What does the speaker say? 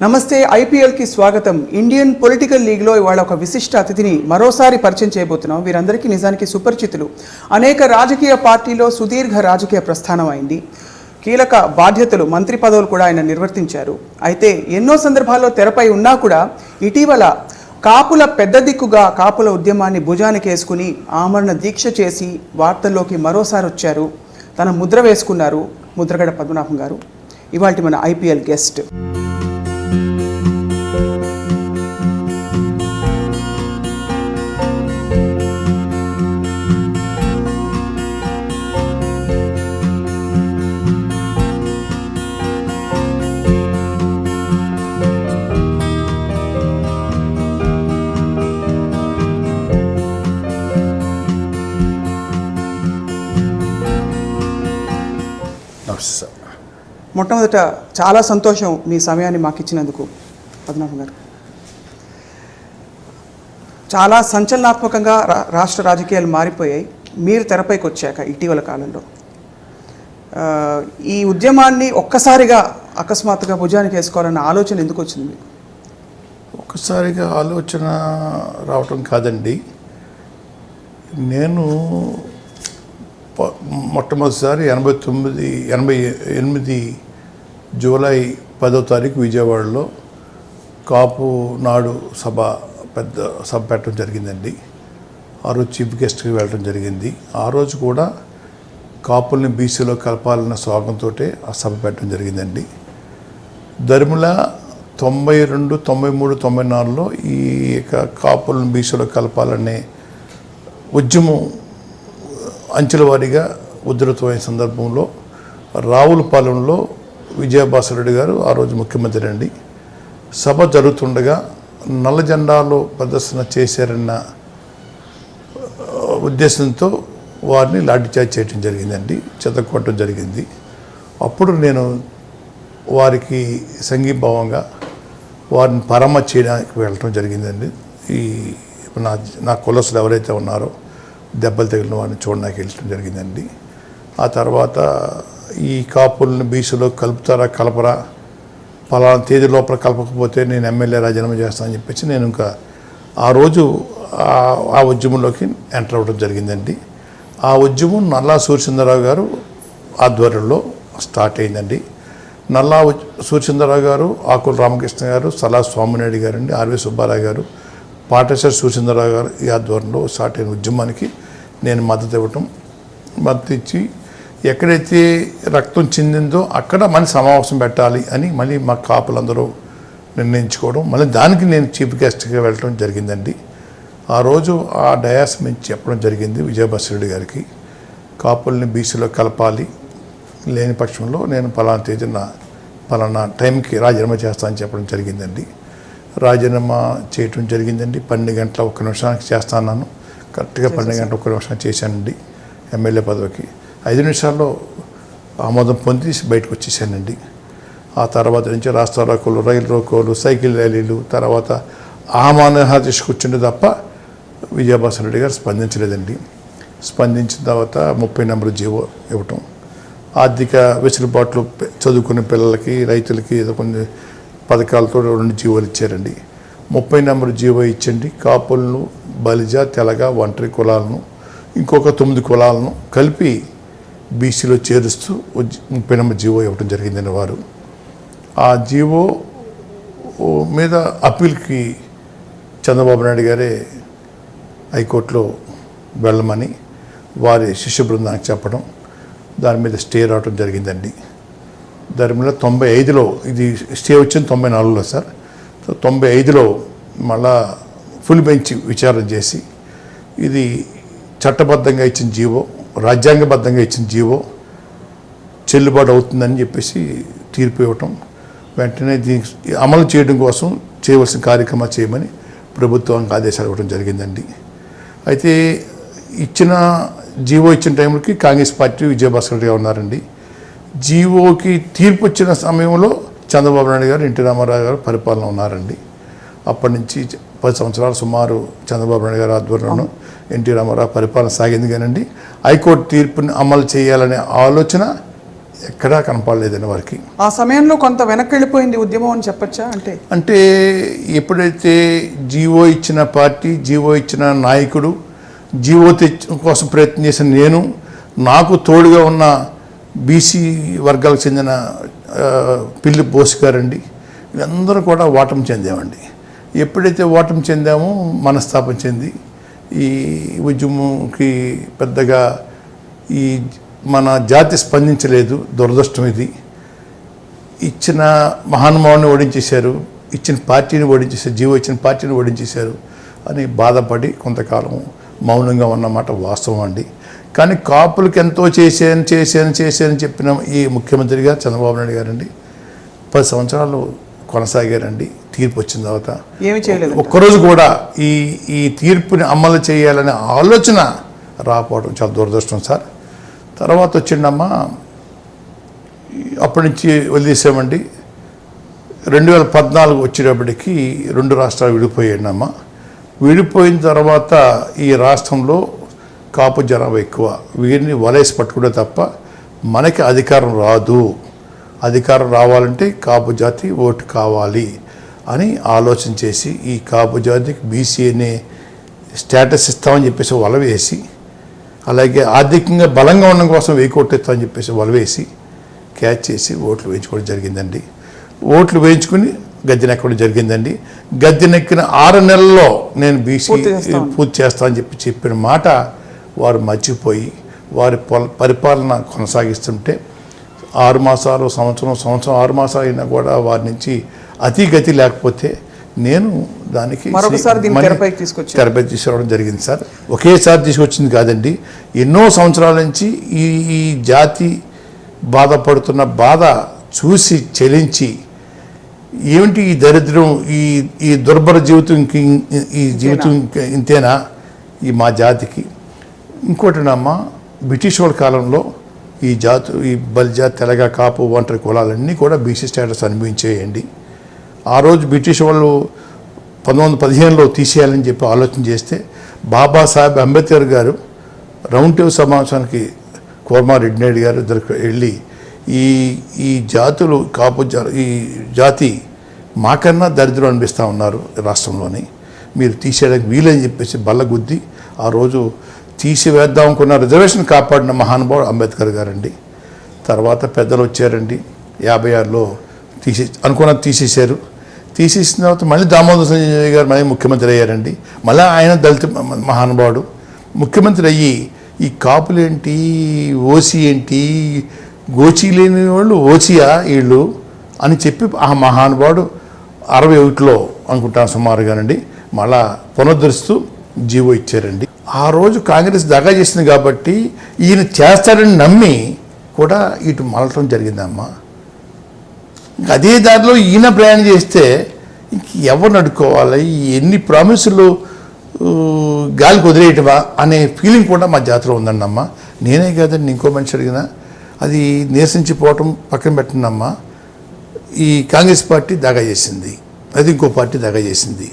నమస్తే ఐపీఎల్కి స్వాగతం. Indian political లీగ్లో ఇవాళ ఒక విశిష్ట అతిథిని మరోసారి పరిచయం చేయబోతున్నాం. వీరందరికీ నిజానికి సుపరిచితులు. అనేక రాజకీయ పార్టీలో సుదీర్ఘ రాజకీయ ప్రస్థానం అయింది. కీలక బాధ్యతలు, మంత్రి పదవులు కూడా ఆయన నిర్వర్తించారు. అయితే ఎన్నో సందర్భాల్లో తెరపై ఉన్నా కూడా ఇటీవల కాపుల పెద్ద దిక్కుగా కాపుల ఉద్యమాన్ని భుజానికి వేసుకుని ఆమరణ దీక్ష చేసి వార్తల్లోకి మరోసారి వచ్చారు. తన ముద్ర వేసుకున్నారు ముద్రగడ పద్మనాభం గారు. ఇవాల్టి మన ఐపీఎల్ గెస్ట్. మొట్టమొదట చాలా సంతోషం మీ సమయాన్ని మాకు ఇచ్చినందుకు పద్మనాభం గారు. చాలా సంచలనాత్మకంగా రాష్ట్ర రాజకీయాలు మారిపోయాయి మీరు తెరపైకి వచ్చాక ఇటీవల కాలంలో. ఈ ఉద్యమాన్ని ఒక్కసారిగా అకస్మాత్తుగా భుజానికి వేసుకోవాలన్న ఆలోచన ఎందుకు వచ్చింది మీకు? ఒక్కసారిగా ఆలోచన రావటం కాదండి. నేను మొట్టమొదటిసారి 88 జూలై 10వ తారీఖు విజయవాడలో కాపు నాడు పెద్ద సభ పెట్టడం జరిగిందండి. ఆ రోజు చీఫ్ గెస్ట్కి వెళ్ళడం జరిగింది. ఆ రోజు కూడా కాపుల్ని బీసీలో కలపాలన్న స్వాగంతో ఆ సభ పెట్టడం జరిగిందండి. దరిమిలా 92, 93, 94లో ఈ కాపులను బీసీలో కలపాలనే ఉద్యమం అంచెల వారీగా ఉధృతమైన సందర్భంలో రావులపాలెంలో విజయభాస్కర్ గారు ఆ రోజు ముఖ్యమంత్రి అండి. సభ జరుగుతుండగా నల్ల జెండాలో ప్రదర్శన చేశారన్న ఉద్దేశంతో వారిని లాఠీచార్జ్ చేయడం జరిగిందండి, చెదకొట్టడం జరిగింది. అప్పుడు నేను వారికి సంఘీభావంగా వారిని పరామర్శ చేయడానికి వెళ్ళటం జరిగిందండి. ఈ నా కులసులు ఎవరైతే ఉన్నారో దెబ్బలు తగిలిన వారిని చూడడానికి వెళ్ళటం జరిగిందండి. ఆ తర్వాత ఈ కాపుల్ని బీసీలో కలుపుతారా కలపరా, పలానా తేదీ లోపల కలపకపోతే నేను ఎమ్మెల్యే రాజీనామా చేస్తానని చెప్పేసి నేను ఇంకా ఆ రోజు ఆ ఉద్యమంలోకి ఎంటర్ అవ్వడం జరిగిందండి. ఆ ఉద్యమం నల్లా సూర్యచంద్రరావు గారు ఆధ్వర్యంలో స్టార్ట్ అయిందండి. నల్లా సూర్యచంద్రరావు గారు, ఆకుల రామకృష్ణ గారు, సలా స్వామినాయుడు గారు అండి, ఆర్వి సుబ్బారావు గారు, పాటేశ్వర సూర్యచంద్రరావు గారు ఈ ఆధ్వర్యంలో స్టార్ట్ అయిన ఉద్యమానికి నేను మద్దతు ఇచ్చి ఎక్కడైతే రక్తం చెందిందో అక్కడ మళ్ళీ సమావేశం పెట్టాలి అని మళ్ళీ మా కాపులందరూ నిర్ణయించుకోవడం, మళ్ళీ దానికి నేను చీఫ్ గెస్ట్గా వెళ్ళడం జరిగిందండి. ఆ రోజు ఆ డయాస్ నుంచి చెప్పడం జరిగింది విజయభాస్కర్ గారికి, కాపుల్ని బీసీలో కలపాలి, లేని పక్షంలో నేను పలానా తేదీన పలానా టైంకి రాజీనామా చేస్తానని చెప్పడం జరిగిందండి. రాజీనామా చేయటం జరిగిందండి. 12 గంటల 1 నిమిషానికి చేస్తాను. కరెక్ట్గా 12 గంటల 1 నిమిషానికి చేశానండి. ఎమ్మెల్యే పదవికి 5 నిమిషాల్లో ఆమోదం పొంది బయటకు వచ్చేసానండి. ఆ తర్వాత నుంచి రాస్తా రోకోలు, రైలు రోకోలు, సైకిల్ ర్యాలీలు, తర్వాత ఆహ్వాన తీసుకొచ్చింది తప్ప విజయభాస్కర్ రెడ్డి గారు స్పందించలేదండి. స్పందించిన తర్వాత 30 నెంబర్ జీవో ఇవ్వటం, ఆర్థిక వెసులుబాట్లు చదువుకునే పిల్లలకి, రైతులకి ఏదో కొన్ని పథకాలతో 2 జీవోలు ఇచ్చారండి. 30 నెంబర్ జీవో ఇచ్చండి, కాపులను, బలిజ, తెలగ, ఒంటరి కులాలను, ఇంకొక 9 కులాలను కలిపి బీసీలో చేరుస్తూ 30 నెంబర్ జీవో ఇవ్వడం జరిగిందని వారు. ఆ జీవో మీద అప్పీల్కి చంద్రబాబు నాయుడు గారే హైకోర్టులో వెళ్ళమని వారి శిష్య బృందానికి చెప్పడం, దాని మీద స్టే రావడం జరిగిందండి. దాని మీద 95లో ఇది స్టే వచ్చింది 94లో సార్. 95లో మళ్ళా ఫుల్ బెంచ్ విచారణ చేసి ఇది చట్టబద్ధంగా ఇచ్చిన జీవో, రాజ్యాంగబద్ధంగా ఇచ్చిన జీవో చెల్లుబాటు అవుతుందని చెప్పేసి తీర్పు ఇవ్వటం, వెంటనే దీనికి అమలు చేయడం కోసం చేయవలసిన కార్యక్రమాలు చేయమని ప్రభుత్వానికి ఆదేశాలు ఇవ్వడం జరిగిందండి. అయితే జీవో ఇచ్చిన టైంకి కాంగ్రెస్ పార్టీ విజయభాస్కర్ రెడ్డి గారు ఉన్నారండి. జీవోకి తీర్పు వచ్చిన సమయంలో చంద్రబాబు నాయుడు గారు, ఎన్టీ రామారావు గారు పరిపాలన ఉన్నారండి. అప్పటి నుంచి 10 సంవత్సరాలు సుమారు చంద్రబాబు నాయుడు గారు ఆధ్వర్యంలో ఎన్టీ రామారావు పరిపాలన సాగింది. కానండి హైకోర్టు తీర్పుని అమలు చేయాలనే ఆలోచన ఎక్కడా కనపడలేదండి వారికి. ఆ సమయంలో కొంత వెనక్కి వెళ్ళిపోయింది ఉద్యమం అని చెప్పొచ్చా? అంటే ఎప్పుడైతే జీవో ఇచ్చిన పార్టీ, జీవో ఇచ్చిన నాయకుడు, జీవో కోసం ప్రయత్నం చేసిన నేను, నాకు తోడుగా ఉన్న బీసీ వర్గాలకు చెందిన పిల్లి బోస్ గారండి, వీళ్ళందరూ కూడా ఓటమి చెందామండి. ఎప్పుడైతే ఓటమి చెందామో మనస్తాపం చెంది ఈ ఉద్యమంకి పెద్దగా ఈ మన జాతి స్పందించలేదు. దురదృష్టం ఇది. ఇచ్చిన మహానుభావుని ఓడించేశారు, ఇచ్చిన పార్టీని ఓడించేశారు, జీవో ఇచ్చిన పార్టీని ఓడించేశారు అని బాధపడి కొంతకాలం మౌనంగా ఉన్నమాట వాస్తవం అండి. కానీ కాపులకు ఎంతో చేశాను చెప్పిన ఈ ముఖ్యమంత్రిగా చంద్రబాబు నాయుడు గారండి 10 సంవత్సరాలు కొనసాగారండి. తీర్పు వచ్చిన తర్వాత ఏమి చేయలేదు. ఒక్కరోజు కూడా ఈ తీర్పుని అమలు చేయాలనే ఆలోచన రాకపోవడం చాలా దురదృష్టం సార్. తర్వాత వచ్చిండమ్మా, అప్పటి నుంచి వదిలేసామండి. 2014 వచ్చేటప్పటికి 2 రాష్ట్రాలు విడిపోయాడమ్మా. విడిపోయిన తర్వాత ఈ రాష్ట్రంలో కాపు జనాభా ఎక్కువ, వీరిని వలేసి పట్టుకుంటే తప్ప మనకి అధికారం రాదు. అధికారం రావాలంటే కాపు జాతి ఓటు కావాలి అని ఆలోచన చేసి ఈ కాపు జాతికి బీసీ అనే స్టేటస్ ఇస్తామని చెప్పేసి వలవేసి, అలాగే ఆర్థికంగా బలంగా ఉండడం కోసం వేయకొట్టేస్తామని చెప్పేసి వలవేసి క్యాచ్ చేసి ఓట్లు వేయించుకోవడం జరిగిందండి. ఓట్లు వేయించుకుని గద్దెనెక్కడం జరిగిందండి. గద్దెనెక్కిన 6 నెలల్లో నేను బీసీ పూర్తి చేస్తానని చెప్పిన మాట వారు మర్చిపోయి వారి పరిపాలన కొనసాగిస్తుంటే 6 మాసాలు, సంవత్సరం 6 మాసాలు అయినా కూడా వారి నుంచి అతిగతి లేకపోతే నేను దానికి తెరపై తీసుకురావడం జరిగింది సార్. ఒకేసారి తీసుకొచ్చింది కాదండి, ఎన్నో సంవత్సరాల నుంచి ఈ జాతి బాధపడుతున్న బాధ చూసి చెలించి, ఏమిటి ఈ దరిద్రం, ఈ దుర్భర జీవితం, ఈ జీవితం ఇంతేనా ఈ మా జాతికి. ఇంకోటినమ్మా, బ్రిటిష్ వాళ్ళ కాలంలో ఈ బలిజ, తెలగ, కాపు, ఒంటరి కులాలన్నీ కూడా బీసీ స్టేటస్ అనుభవించేయండి. ఆ రోజు బ్రిటిష్ వాళ్ళు 1915లో తీసేయాలని చెప్పి ఆలోచన చేస్తే బాబాసాహెబ్ అంబేద్కర్ గారు రౌండ్ టేబుల్ సమావేశానికి కోరమారెడ్డి నాయుడు గారు ఇద్దరికి వెళ్ళి ఈ జాతులు ఈ జాతి మాకన్నా దరిద్రం అనిపిస్తూ ఉన్నారు రాష్ట్రంలోని, మీరు తీసేయడానికి వీలని చెప్పేసి బల్లగుద్ది ఆ రోజు తీసివేద్దాం అనుకున్న రిజర్వేషన్ కాపాడిన మహానుభావుడు అంబేద్కర్ గారండి. తర్వాత పెద్దలు వచ్చారండి, 56లో అనుకున్నది తీసేశారు. తీసేసిన తర్వాత మళ్ళీ దామోదర సంజయ్ గారు మళ్ళీ ముఖ్యమంత్రి అయ్యారండి. మళ్ళీ ఆయన దళిత మహానుభావుడు ముఖ్యమంత్రి అయ్యి ఈ కాపులేంటి, ఓసీ ఏంటి, గోచీ లేని వాళ్ళు ఓసియా వీళ్ళు అని చెప్పి ఆ మహానుభావుడు 61లో అనుకుంటాను సుమారుగానండి మళ్ళా పునరుద్ధరిస్తూ జీవో ఇచ్చారండి. ఆ రోజు కాంగ్రెస్ దగా చేసింది కాబట్టి ఈయన చేస్తారని నమ్మి కూడా ఇటు మలటం జరిగిందమ్మా. అదే దారిలో ఈయన ప్రయాణం చేస్తే ఇంక ఎవరు అడుక్కోవాలి, ఎన్ని ప్రామిసులు గాలికి వదిలేయటమా అనే ఫీలింగ్ కూడా మా జాతిలో ఉందండి అమ్మ. నేనే కాదండి, ఇంకో మనిషి అడిగినా అది నిరసించిపోవటం పక్కన పెట్టినమ్మా. ఈ కాంగ్రెస్ పార్టీ దగా చేసింది, అది ఇంకో పార్టీ దగా చేసింది.